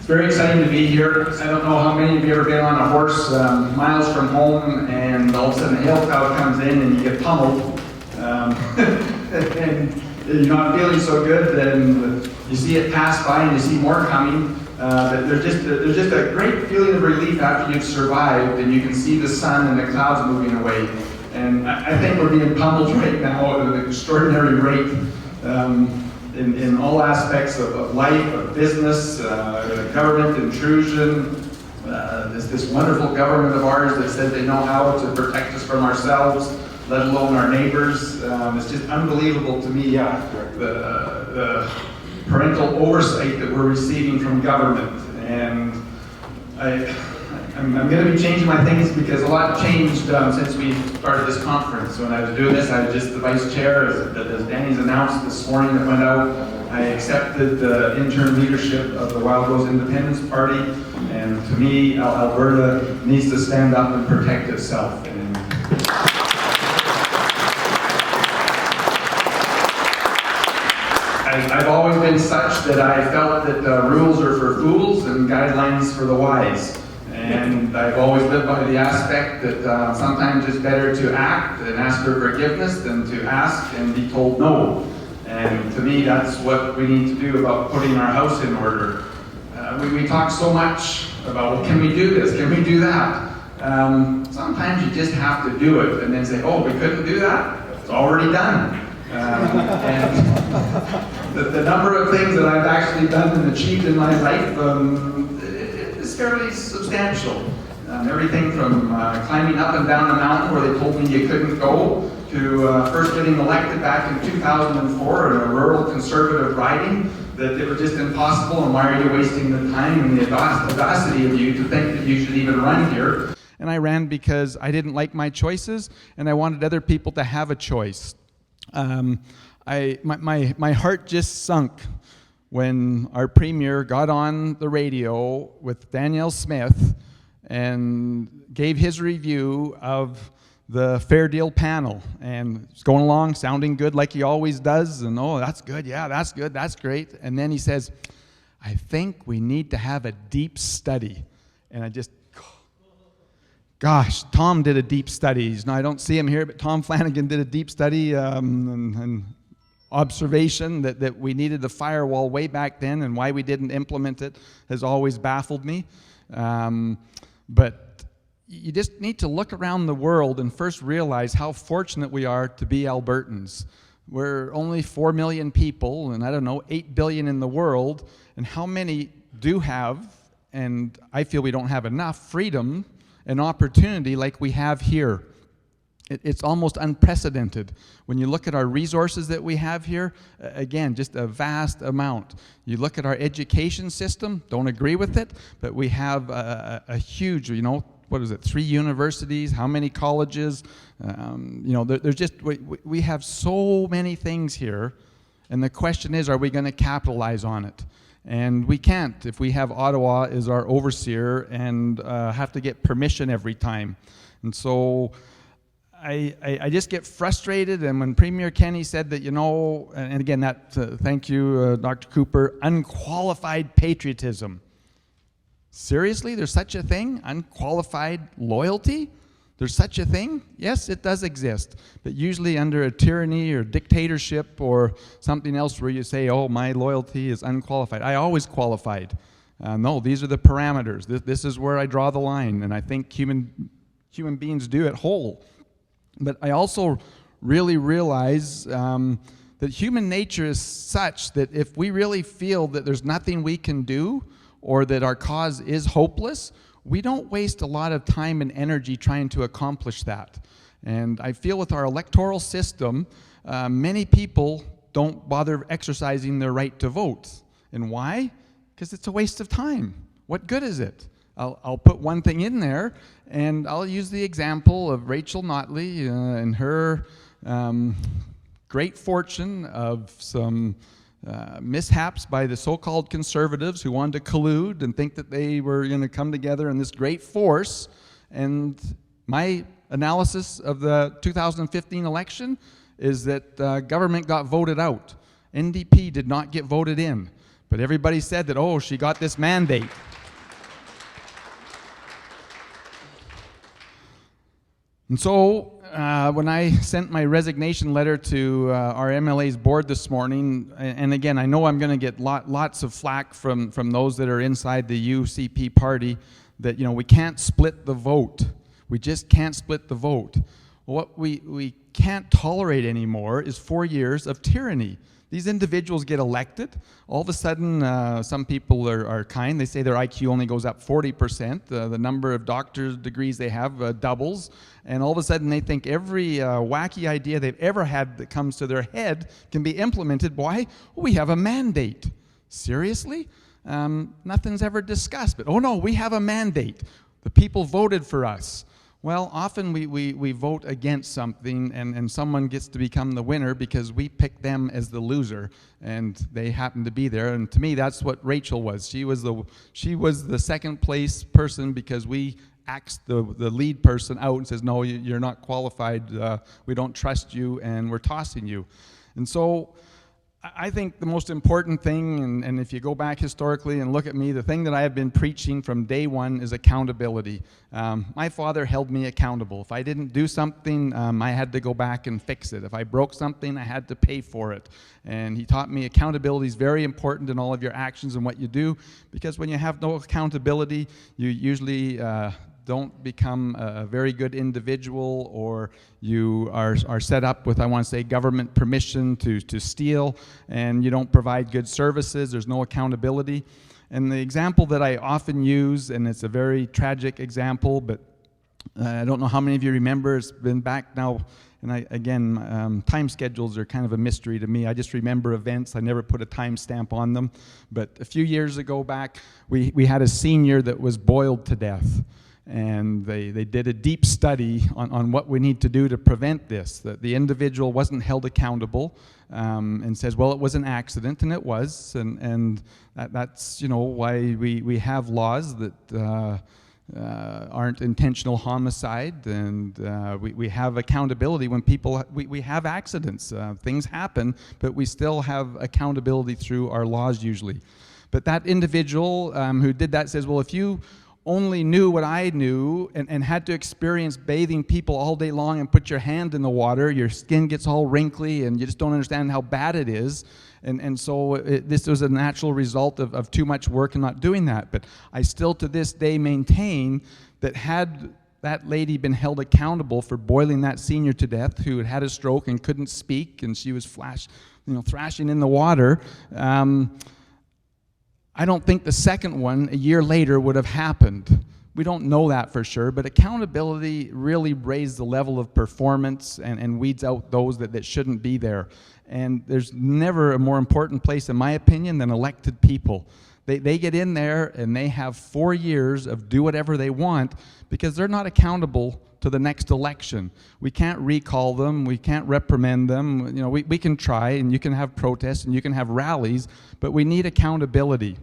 It's very exciting to be here. I don't know how many of you have ever been on a horse miles from home, and all of a sudden a hail cloud comes in and you get pummeled, and you're not feeling so good. Then you see it pass by and you see more coming. There's just a great feeling of relief after you've survived, and you can see the sun and the clouds moving away. And I think we're being pummeled right now at an extraordinary rate. In all aspects of life, of business, government intrusion, this wonderful government of ours that said they know how to protect us from ourselves, let alone our neighbors. It's just unbelievable to me, the parental oversight that we're receiving from government. And I'm going to be changing my things because a lot changed since we started this conference. When I was doing this, I was just the vice chair. As Danny's announced this morning that went out, I accepted the interim leadership of the Wild Rose Independence Party. And to me, Alberta needs to stand up and protect itself. And I've always been such that I felt that rules are for fools and guidelines for the wise. And I've always lived by the aspect that sometimes it's better to act and ask for forgiveness than to ask and be told no. And to me, that's what we need to do about putting our house in order. We talk so much about, well, can we do this? Can we do that? Sometimes you just have to do it and then say, oh, we couldn't do that? It's already done. And the number of things that I've actually done and achieved in my life is fairly substantial. Everything from climbing up and down a mountain where they told me you couldn't go, to first getting elected back in 2004 in a rural conservative riding, that it was just impossible, and why are you wasting the time and the audacity of you to think that you should even run here. And I ran because I didn't like my choices, and I wanted other people to have a choice. My heart just sunk when our premier got on the radio with Danielle Smith and gave his review of the Fair Deal panel. And it's going along, sounding good like he always does, and oh, that's good, yeah, that's good, that's great. And then he says, I think we need to have a deep study. And I just, gosh, Tom did a deep study. Now, I don't see him here, but Tom Flanagan did a deep study and observation that we needed the firewall way back then, and why we didn't implement it has always baffled me. But you just need to look around the world and first realize how fortunate we are to be Albertans. We're only 4 million people, and I don't know, 8 billion in the world, and how many do have, and I feel we don't have enough, freedom and opportunity like we have here. It's almost unprecedented. When you look at our resources that we have here, again, just a vast amount. You look at our education system, don't agree with it, but we have a huge, what is it, 3 universities, how many colleges? There's just, we have so many things here, and the question is, are we going to capitalize on it? And we can't if we have Ottawa as our overseer and have to get permission every time. And so I just get frustrated, and when Premier Kenney said that, and again, that, thank you, Dr. Cooper, unqualified patriotism. Seriously, there's such a thing? Unqualified loyalty? There's such a thing? Yes, it does exist, but usually under a tyranny or dictatorship or something else where you say, oh, my loyalty is unqualified. I always qualified. No, these are the parameters. This is where I draw the line, and I think human beings do it whole. But I also really realize that human nature is such that if we really feel that there's nothing we can do or that our cause is hopeless, we don't waste a lot of time and energy trying to accomplish that. And I feel with our electoral system, many people don't bother exercising their right to vote. And why? Because it's a waste of time. What good is it? I'll put one thing in there, and I'll use the example of Rachel Notley and her great fortune of some mishaps by the so-called conservatives who wanted to collude and think that they were going to come together in this great force. And my analysis of the 2015 election is that government got voted out. NDP did not get voted in. But everybody said that, oh, she got this mandate. And so when I sent my resignation letter to our MLA's board this morning, and again, I know I'm going to get lots of flack from those that are inside the UCP party, that we can't split the vote. We just can't split the vote. What we can't tolerate anymore is 4 years of tyranny. These individuals get elected. All of a sudden, some people are kind. They say their IQ only goes up 40%. The number of doctor's degrees they have doubles. And all of a sudden, they think every wacky idea they've ever had that comes to their head can be implemented. Why? Well, we have a mandate. Seriously? Nothing's ever discussed. But, oh no, we have a mandate. The people voted for us. Well, often we vote against something, and someone gets to become the winner because we pick them as the loser, and they happen to be there. And to me, that's what Rachel was. She was the second place person because we axed the lead person out and says, no, you're not qualified, we don't trust you, and we're tossing you. And so I think the most important thing, and if you go back historically and look at me, the thing that I have been preaching from day one is accountability. My father held me accountable. If I didn't do something, I had to go back and fix it. If I broke something, I had to pay for it. And he taught me accountability is very important in all of your actions and what you do, because when you have no accountability, you usually don't become a very good individual, or you are set up with, I want to say, government permission to steal, and you don't provide good services. There's no accountability. And the example that I often use, and it's a very tragic example, but I don't know how many of you remember, it's been back now, and time schedules are kind of a mystery to me. I just remember events. I never put a time stamp on them. But a few years ago back, we had a senior that was boiled to death. And they did a deep study on what we need to do to prevent this, that the individual wasn't held accountable, and says, well, it was an accident, and it was, and that's why we have laws that aren't intentional homicide, and we have accountability when we have accidents. Things happen, but we still have accountability through our laws usually. But that individual who did that says, well, if you only knew what I knew and had to experience bathing people all day long and put your hand in the water, your skin gets all wrinkly and you just don't understand how bad it is. And so this was a natural result of too much work and not doing that. But I still to this day maintain that had that lady been held accountable for boiling that senior to death who had had a stroke and couldn't speak, and she was thrashing in the water, I don't think the second one, a year later, would have happened. We don't know that for sure, but accountability really raised the level of performance and weeds out those that shouldn't be there. And there's never a more important place, in my opinion, than elected people. They get in there and they have 4 years of do whatever they want because they're not accountable to the next election. We can't recall them, we can't reprimand them. We can try, and you can have protests and you can have rallies, but we need accountability.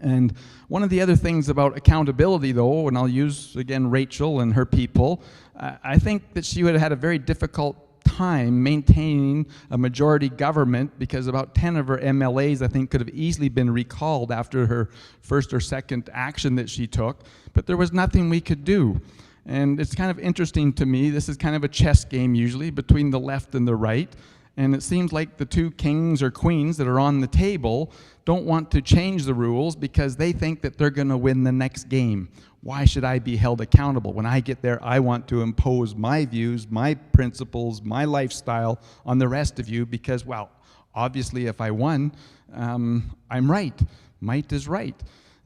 And one of the other things about accountability, though, and I'll use again Rachel and her people, I think that she would have had a very difficult time maintaining a majority government because about 10 of her MLAs, I think, could have easily been recalled after her first or second action that she took, but there was nothing we could do. And it's kind of interesting to me, this is kind of a chess game usually between the left and the right, and it seems like the two kings or queens that are on the table don't want to change the rules because they think that they're going to win the next game. Why should I be held accountable? When I get there, I want to impose my views, my principles, my lifestyle on the rest of you because, well, obviously if I won, I'm right. Might is right.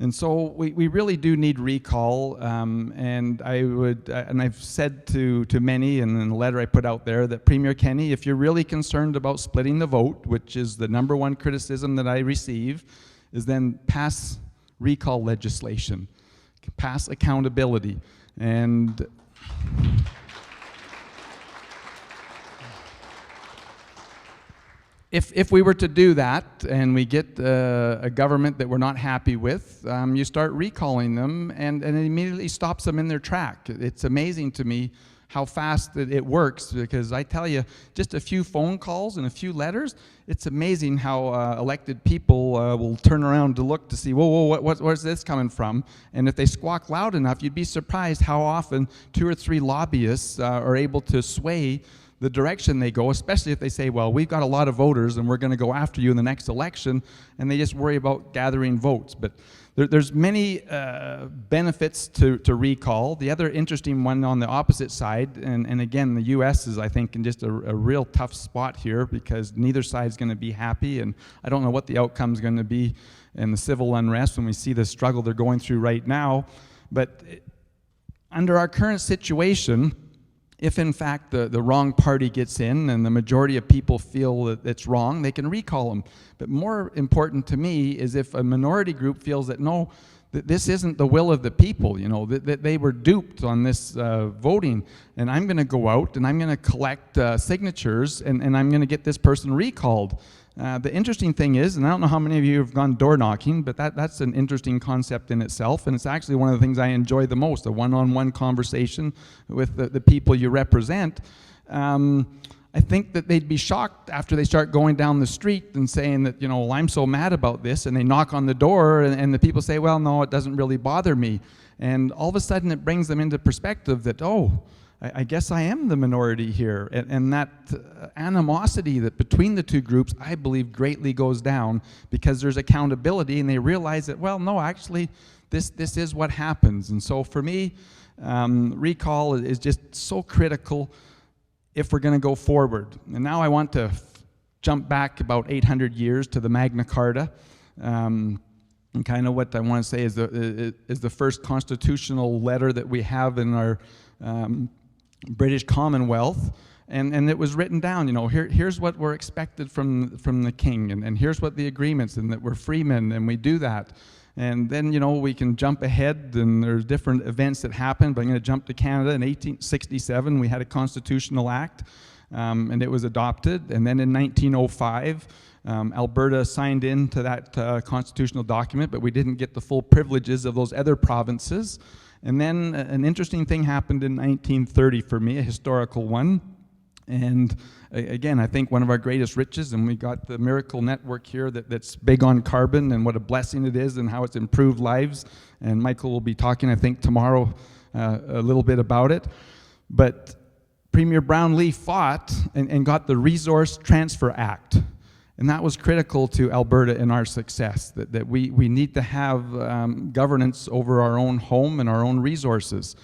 And so we really do need recall, and I've said to many, and in the letter I put out there, that Premier Kenney, if you're really concerned about splitting the vote, which is the number one criticism that I receive, is then pass recall legislation, pass accountability, and If we were to do that and we get a government that we're not happy with, you start recalling them and it immediately stops them in their track. It's amazing to me how fast it works, because I tell you, just a few phone calls and a few letters, it's amazing how elected people will turn around to look to see, whoa, where's this coming from? And if they squawk loud enough, you'd be surprised how often 2 or 3 lobbyists are able to sway the direction they go, especially if they say, well, we've got a lot of voters and we're going to go after you in the next election, and they just worry about gathering votes. But there's many benefits to recall. The other interesting one on the opposite side, and again, the U.S. is, I think, in just a real tough spot here, because neither side's going to be happy, and I don't know what the outcome's going to be in the civil unrest when we see the struggle they're going through right now. But under our current situation, if in fact the wrong party gets in and the majority of people feel that it's wrong, they can recall them. But more important to me is if a minority group feels that no, that this isn't the will of the people, that they were duped on this voting, and I'm going to go out and I'm going to collect signatures and I'm going to get this person recalled. The interesting thing is, and I don't know how many of you have gone door knocking, but that's an interesting concept in itself, and it's actually one of the things I enjoy the most, a one-on-one conversation with the people you represent. I think that they'd be shocked after they start going down the street and saying that, well, I'm so mad about this, and they knock on the door, and the people say, well, no, it doesn't really bother me. And all of a sudden it brings them into perspective that, oh, I guess I am the minority here, and that animosity that between the two groups, I believe, greatly goes down because there's accountability, and they realize that, well, no, actually, this is what happens. And so for me, recall is just so critical if we're going to go forward. And now I want to jump back about 800 years to the Magna Carta. And kind of what I want to say is the first constitutional letter that we have in our British Commonwealth, and it was written down, here's what we're expected from the king, and here's what the agreements, and that we're freemen, and we do that. And then, we can jump ahead, and there's different events that happen, but I'm going to jump to Canada. In 1867, we had a constitutional act, and it was adopted, and then in 1905, Alberta signed into that constitutional document, but we didn't get the full privileges of those other provinces. And then an interesting thing happened in 1930 for me, a historical one. And again, I think one of our greatest riches, and we got the Miracle Network here that's big on carbon and what a blessing it is and how it's improved lives. And Michael will be talking, I think, tomorrow a little bit about it. But Premier Brownlee fought and got the Resource Transfer Act. And that was critical to Alberta in our success, that we need to have governance over our own home and our own resources.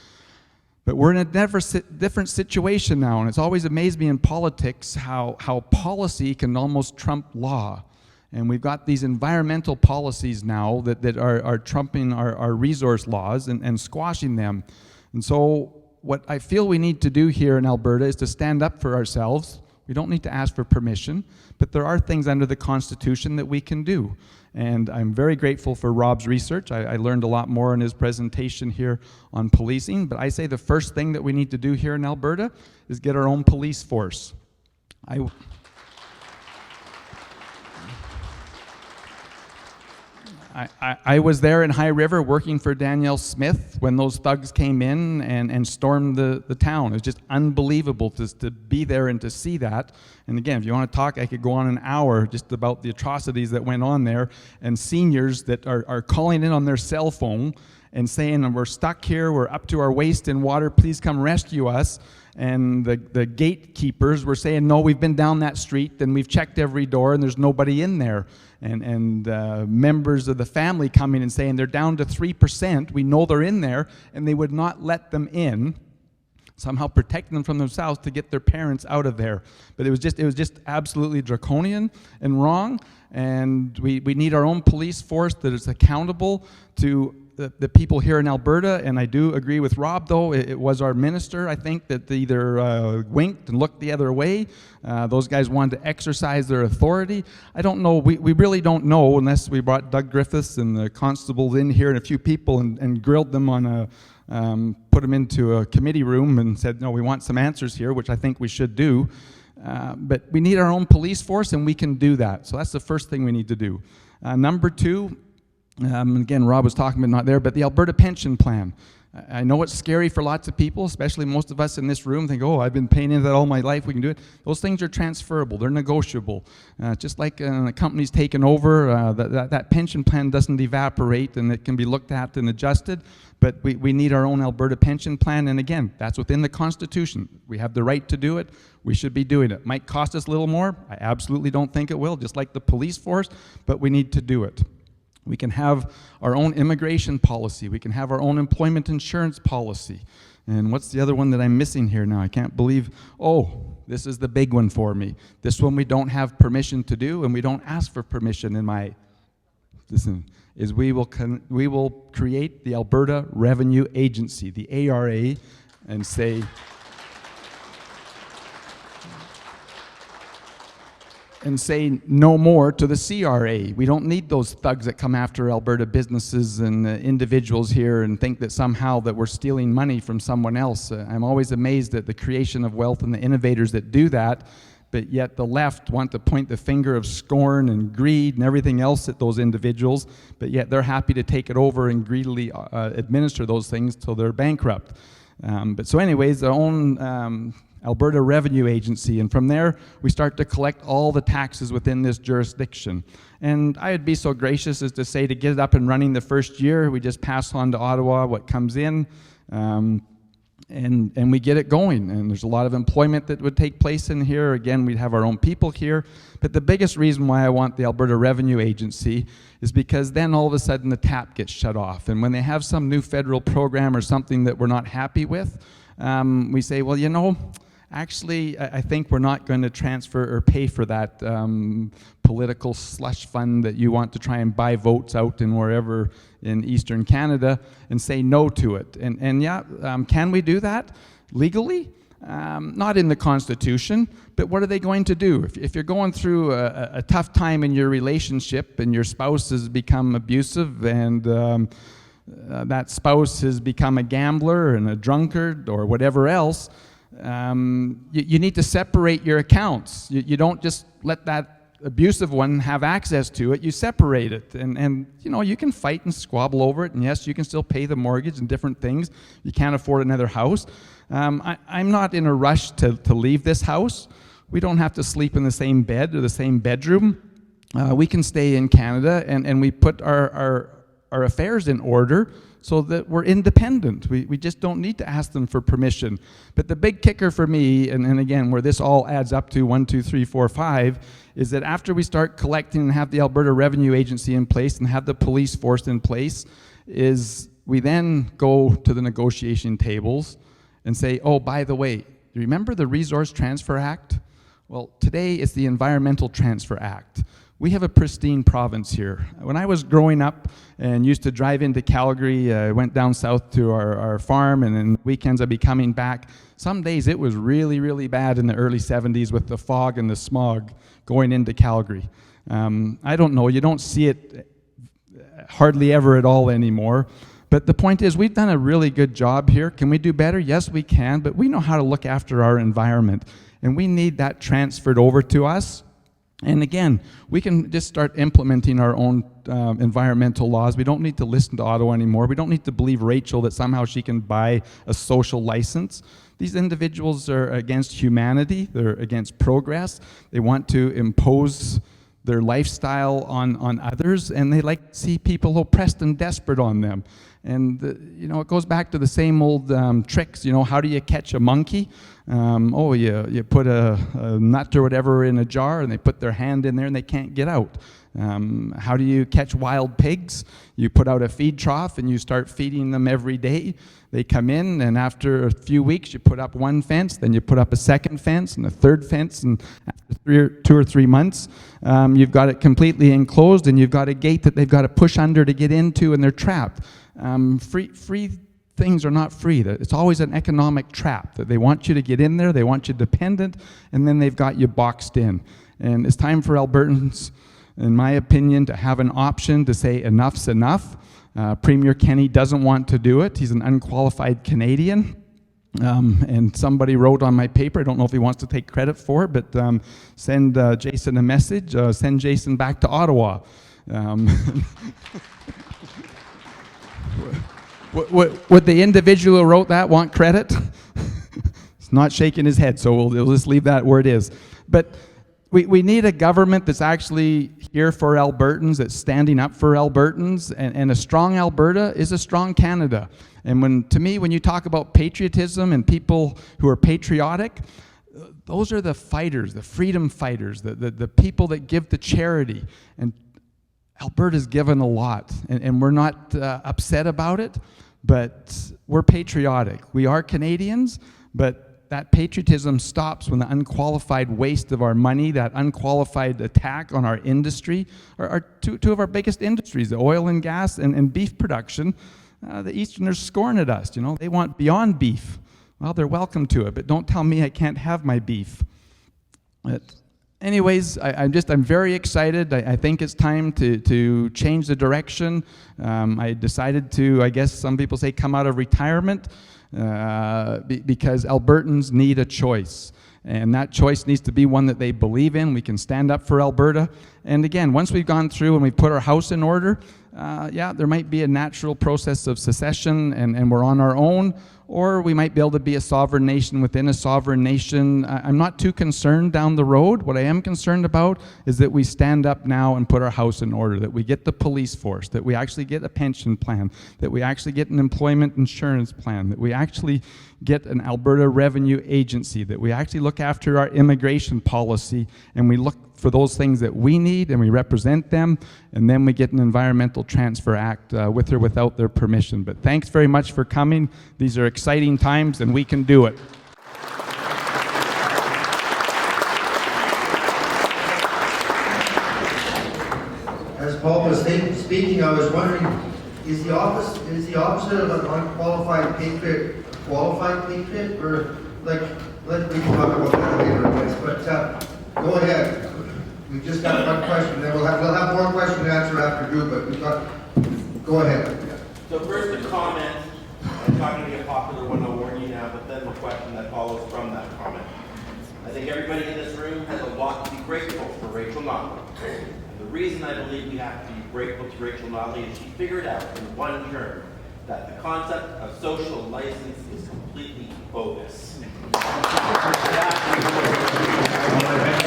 But we're in a different situation now, and it's always amazed me in politics how policy can almost trump law. And we've got these environmental policies now that are trumping our resource laws and squashing them. And so what I feel we need to do here in Alberta is to stand up for ourselves. We don't need to ask for permission, but there are things under the Constitution that we can do. And I'm very grateful for Rob's research. I learned a lot more in his presentation here on policing, but I say the first thing that we need to do here in Alberta is get our own police force. I was there in High River working for Danielle Smith when those thugs came in and stormed the town. It was just unbelievable to be there and to see that. And again, if you want to talk, I could go on an hour just about the atrocities that went on there, and seniors that are calling in on their cell phone and saying, we're stuck here, we're up to our waist in water, please come rescue us. And the gatekeepers were saying, no, we've been down that street and we've checked every door and there's nobody in there. And members of the family coming and saying they're down to 3%, we know they're in there, and they would not let them in, somehow protecting them from themselves to get their parents out of there. But it was just absolutely draconian and wrong, and we need our own police force that is accountable to the people here in Alberta. And I do agree with Rob, though. It was our minister, I think, that either winked and looked the other way. Those guys wanted to exercise their authority. I don't know. We really don't know unless we brought Doug Griffiths and the constables in here and a few people and grilled them on put them into a committee room and said, no, we want some answers here, which I think we should do. But we need our own police force, and we can do that. So that's the first thing we need to do. Number two, again, Rob was talking about not there, but the Alberta Pension Plan. I know it's scary for lots of people, especially most of us in this room think, oh, I've been paying into that all my life, we can do it. Those things are transferable, they're negotiable. Just like a company's taken over, that pension plan doesn't evaporate and it can be looked at and adjusted, but we need our own Alberta pension plan, and again, that's within the Constitution. We have the right to do it, we should be doing it. Might cost us a little more, I absolutely don't think it will, just like the police force, but we need to do it. We can have our own immigration policy. We can have our own employment insurance policy. And what's the other one that I'm missing here now? I can't believe, oh, this is the big one for me. This one we don't have permission to do, and we don't ask for permission in my, listen, is we will create the Alberta Revenue Agency, the ARA, and say, no more to the CRA. We don't need those thugs that come after Alberta businesses and individuals here and think that somehow that we're stealing money from someone else. I'm always amazed at the creation of wealth and the innovators that do that, but yet the left want to point the finger of scorn and greed and everything else at those individuals, but yet they're happy to take it over and greedily administer those things till they're bankrupt. But so anyways, their own Alberta Revenue Agency, and from there we start to collect all the taxes within this jurisdiction. And I'd be so gracious as to say to get it up and running the first year, we just pass on to Ottawa what comes in, and we get it going. And there's a lot of employment that would take place in here. Again, we'd have our own people here. But the biggest reason why I want the Alberta Revenue Agency is because then all of a sudden the tap gets shut off. And when they have some new federal program or something that we're not happy with, we say, well, you know, actually, I think we're not going to transfer or pay for that political slush fund that you want to try and buy votes out in wherever in Eastern Canada, and say no to it. And yeah, can we do that legally? Not in the Constitution, but what are they going to do? If you're going through a tough time in your relationship and your spouse has become abusive and that spouse has become a gambler and a drunkard or whatever else, you need to separate your accounts. You don't just let that abusive one have access to it, you separate it. And you know, you can fight and squabble over it, and yes, you can still pay the mortgage and different things. You can't afford another house. I'm not in a rush to leave this house. We don't have to sleep in the same bed or the same bedroom. We can stay in Canada, and we put our affairs in order so that we're independent. We just don't need to ask them for permission. But the big kicker for me, and again, where this all adds up to 1, 2, 3, 4, 5, is that after we start collecting and have the Alberta Revenue Agency in place and have the police force in place, is we then go to the negotiation tables and say, oh, by the way, remember the Resource Transfer Act? Well, today it's the Environmental Transfer Act. We have a pristine province here. When I was growing up and used to drive into Calgary, I went down south to our farm, and then weekends I'd be coming back. Some days it was really, really bad in the early 70s with the fog and the smog going into Calgary. I don't know, you don't see it hardly ever at all anymore. But the point is, we've done a really good job here. Can we do better? Yes, we can, but we know how to look after our environment, and we need that transferred over to us. And again, we can just start implementing our own environmental laws. We don't need to listen to Ottawa anymore. We don't need to believe Rachel that somehow she can buy a social license. These individuals are against humanity. They're against progress. They want to impose their lifestyle on others, and they like to see people oppressed and desperate on them. And you know, it goes back to the same old tricks. You know, how do you catch a monkey? You put a nut or whatever in a jar, and they put their hand in there, and they can't get out. How do you catch wild pigs? You put out a feed trough, and you start feeding them every day. They come in, and after a few weeks, you put up one fence, then you put up a second fence, and a third fence, and after 2 or 3 months, you've got it completely enclosed, and you've got a gate that they've got to push under to get into, and they're trapped. Free things are not free. It's always an economic trap that they want you to get in there, they want you dependent, and then they've got you boxed in. And it's time for Albertans, in my opinion, to have an option to say enough's enough. Premier Kenney doesn't want to do it. He's an unqualified Canadian. And somebody wrote on my paper, I don't know if he wants to take credit for it, but send Jason a message, send Jason back to Ottawa. Would the individual who wrote that want credit? He's not shaking his head, so we'll just leave that where it is. But we need a government that's actually here for Albertans, that's standing up for Albertans, and a strong Alberta is a strong Canada. And to me, when you talk about patriotism and people who are patriotic, those are the fighters, the freedom fighters, the people that give to charity. And Alberta's given a lot, and we're not upset about it, but we're patriotic. We are Canadians, but that patriotism stops when the unqualified waste of our money, that unqualified attack on our industry, are two of our biggest industries, the oil and gas and beef production. The Easterners scorn at us. They want beyond beef. Well, they're welcome to it, but don't tell me I can't have my beef. But anyways, I'm very excited. I think it's time to change the direction. I decided to, I guess some people say, come out of retirement. Because Albertans need a choice. And that choice needs to be one that they believe in. We can stand up for Alberta. And again, once we've gone through and we've put our house in order, there might be a natural process of secession and we're on our own, or we might be able to be a sovereign nation within a sovereign nation. I'm not too concerned down the road. What I am concerned about is that we stand up now and put our house in order, that we get the police force, that we actually get a pension plan, that we actually get an employment insurance plan, that we actually get an Alberta Revenue Agency, that we actually look after our immigration policy, and we look for those things that we need and we represent them, and then we get an Environmental Transfer Act with or without their permission. But thanks very much for coming. These are exciting times and we can do it. As Paul was speaking, I was wondering, is the opposite of an unqualified patriot a qualified patriot? Or we can talk about that later, anyways. But go ahead. We just got one question, then we'll have more question and answer after Drew. But go ahead. So first the comment. I'm not going to be a popular one, I'll warn you now. But then the question that follows from that comment. I think everybody in this room has a lot to be grateful for Rachel Notley. And the reason I believe we have to be grateful to Rachel Notley is she figured out in one term that the concept of social license is completely bogus. I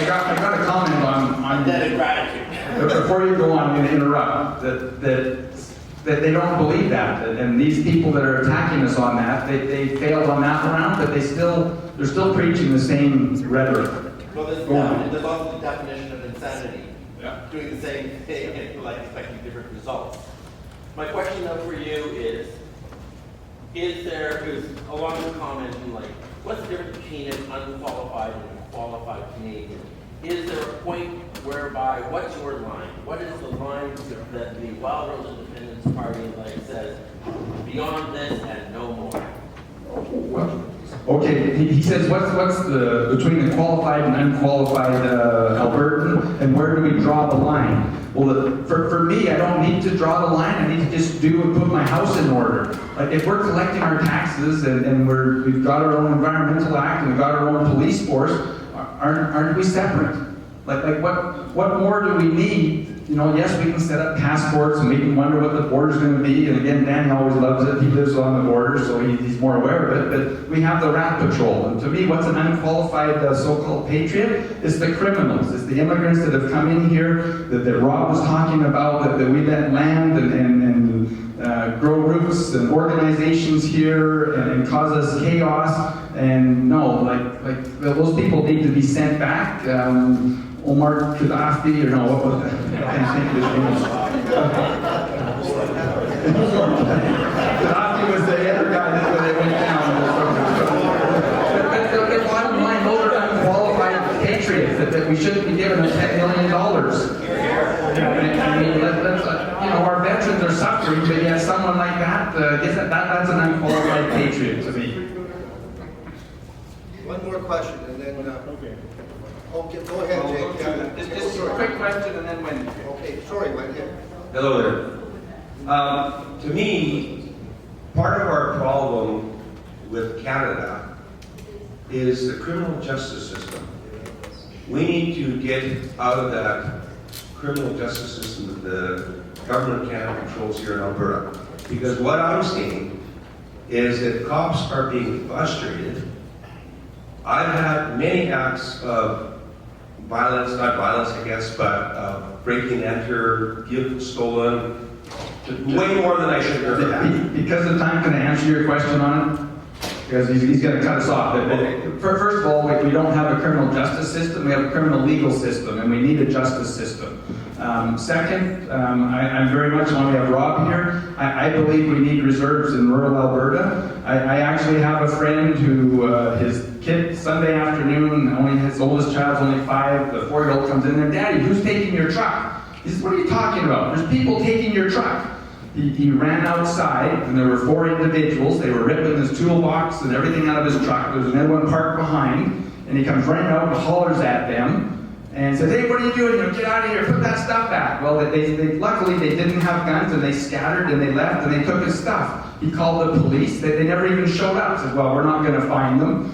got a comment on debt of gratitude. Before you go on, I'm going to interrupt. That they don't believe that, and these people that are attacking us on that, they failed on that round, but they're still preaching the same rhetoric. Well, there's also the definition of insanity. Yeah. Doing the same thing and expecting different results. My question though for you is along the comment, what's the difference between an unqualified and a qualified Canadian? Is there a point whereby, what's your line? What is the line that the Wild Rose Independence Party says, beyond this and no more? Okay, he says, what's the between the qualified and unqualified Albertan, and where do we draw the line? Well, for me, I don't need to draw the line. I need to just put my house in order. Like if we're collecting our taxes and we've got our own environmental act and we've got our own police force, aren't we separate? Like what more do we need? Yes, we can set up passports and we can wonder what the border's going to be. And again, Danny always loves it. He lives on the border, so he's more aware of it. But we have the Rat Patrol. And to me, what's an unqualified so-called patriot? It's the criminals. It's the immigrants that have come in here that Rob was talking about, that we let land and grow roots and organizations here and cause us chaos. And no, like those people need to be sent back. Omar Gaddafi, or no, what was that? I can't think of his name. Gaddafi was the other guy that went down. But the bottom line, those are unqualified patriots that we shouldn't be giving them $10 million. I mean, our veterans are suffering, but yet someone like that, that's an unqualified patriot to me. One more question, and then okay, go ahead, Jake. Just a quick question, and then Wendy. Okay, sorry, Wendy. Hello there. To me, part of our problem with Canada is the criminal justice system. We need to get out of that criminal justice system that the government of Canada controls here in Alberta. Because what I'm seeing is that cops are being frustrated. I've had many acts of violence, not violence I guess, but breaking and enter, vehicles stolen, way more than I should have ever had. Because of time, can I answer your question on it? Because he's going to cut us off. First of all, we don't have a criminal justice system. We have a criminal legal system, and we need a justice system. Second, I'm very much, when we have Rob here, I believe we need reserves in rural Alberta. I actually have a friend who, his kid, Sunday afternoon, only his oldest child's only 5, the 4-year-old comes in there, Daddy, who's taking your truck? He says, what are you talking about? There's people taking your truck. He ran outside, and there were 4 individuals. They were ripping his toolbox and everything out of his truck. There's another one parked behind, and he comes running out and hollers at them and says, hey, what are you doing? Get out of here, put that stuff back. Well, luckily they didn't have guns, and they scattered, and they left, and they took his stuff. He called the police. They never even showed up. Said, well, we're not going to find them.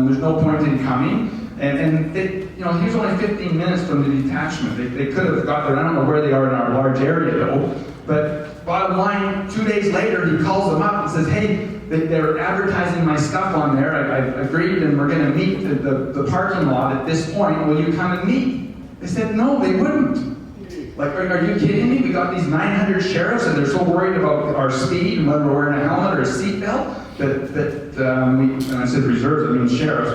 There's no point in coming. And he was only 15 minutes from the detachment. They could have got there. I don't know where they are in our large area, though. But bottom line, 2 days later, he calls them up and says, hey, they're advertising my stuff on there. I've agreed, and we're going to meet the parking lot at this point. Will you come and meet? They said, no, they wouldn't. Like, are you kidding me? We got these 900 sheriffs, and they're so worried about our speed and whether we're wearing a helmet or a seatbelt and I said reserves, I mean sheriffs,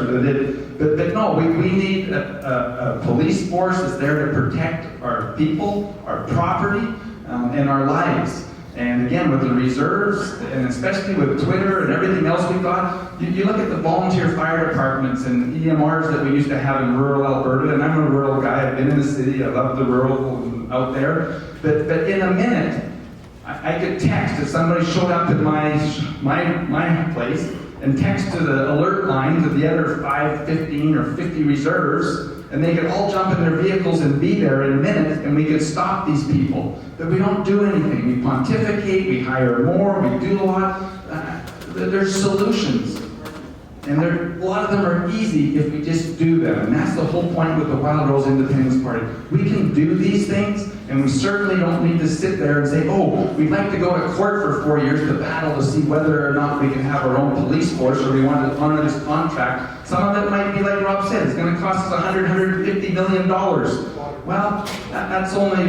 but no, we need a police force that's there to protect our people, our property, and our lives. And again, with the reserves, and especially with Twitter and everything else we've got, you look at the volunteer fire departments and EMRs that we used to have in rural Alberta, and I'm a rural guy, I've been in the city, I love the rural out there, but in a minute, I could text if somebody showed up at my place and text to the alert line to the other 5, 15, or 50 reserves, and they could all jump in their vehicles and be there in a minute, and we could stop these people. But we don't do anything. We pontificate, we hire more, we do a lot. There's solutions. And a lot of them are easy if we just do them. And that's the whole point with the Wild Rose Independence Party. We can do these things, and we certainly don't need to sit there and say, oh, we'd like to go to court for 4 years to battle to see whether or not we can have our own police force, or we want to honor this contract. Some of it might be like Rob said, it's going to cost us $150 million. Well, that's only,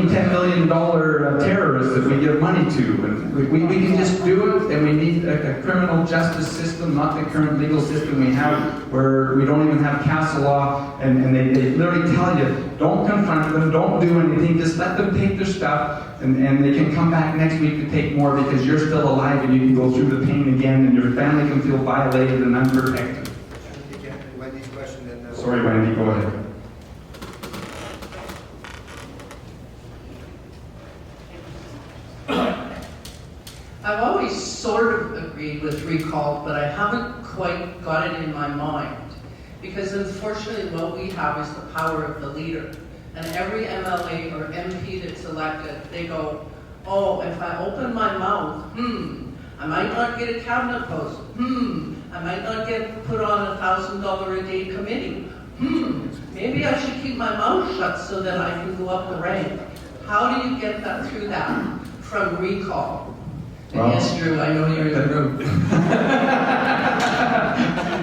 10 million terrorists that we give money to. And we can just do it, and we need a criminal justice system, not the current legal system we have, where we don't even have castle law, and they literally tell you, don't confront them, don't do anything, just let them take their stuff, and they can come back next week to take more because you're still alive and you can go through the pain again, and your family can feel violated and unprotected. Sorry, Wendy, go ahead. I've always sort of agreed with recall, but I haven't quite got it in my mind. Because unfortunately what we have is the power of the leader. And every MLA or MP that's elected, they go, oh, if I open my mouth, I might not get a cabinet post. I might not get put on $1,000 a day committee. Maybe I should keep my mouth shut so that I can go up the rank. How do you get that through that from recall? Well, yes, Drew, I know you're in the room.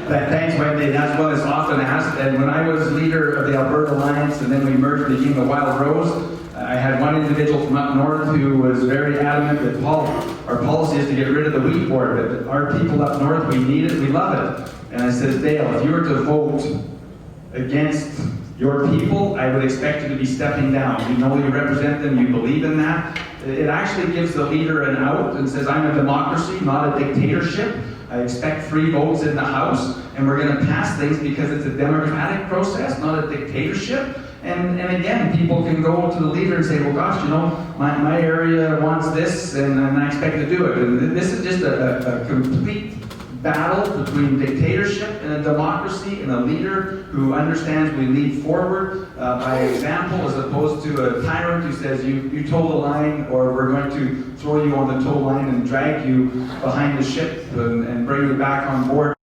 Thanks, Wendy. That's what is often asked. And when I was leader of the Alberta Alliance, and then we merged and became the Wild Rose, I had one individual from up north who was very adamant that our policy is to get rid of the wheat board, but our people up north, we need it, we love it. And I said, Dale, if you were to vote against your people, I would expect you to be stepping down. You know you represent them, you believe in that. It actually gives the leader an out and says, I'm a democracy, not a dictatorship. I expect free votes in the House, and we're going to pass things because it's a democratic process, not a dictatorship. And again, people can go to the leader and say, well, gosh, you know, my area wants this, and I expect to do it. And this is just a complete battle between dictatorship and a democracy, and a leader who understands we lead forward by example, as opposed to a tyrant who says you toe the line, or we're going to throw you on the tow line and drag you behind the ship and bring you back on board.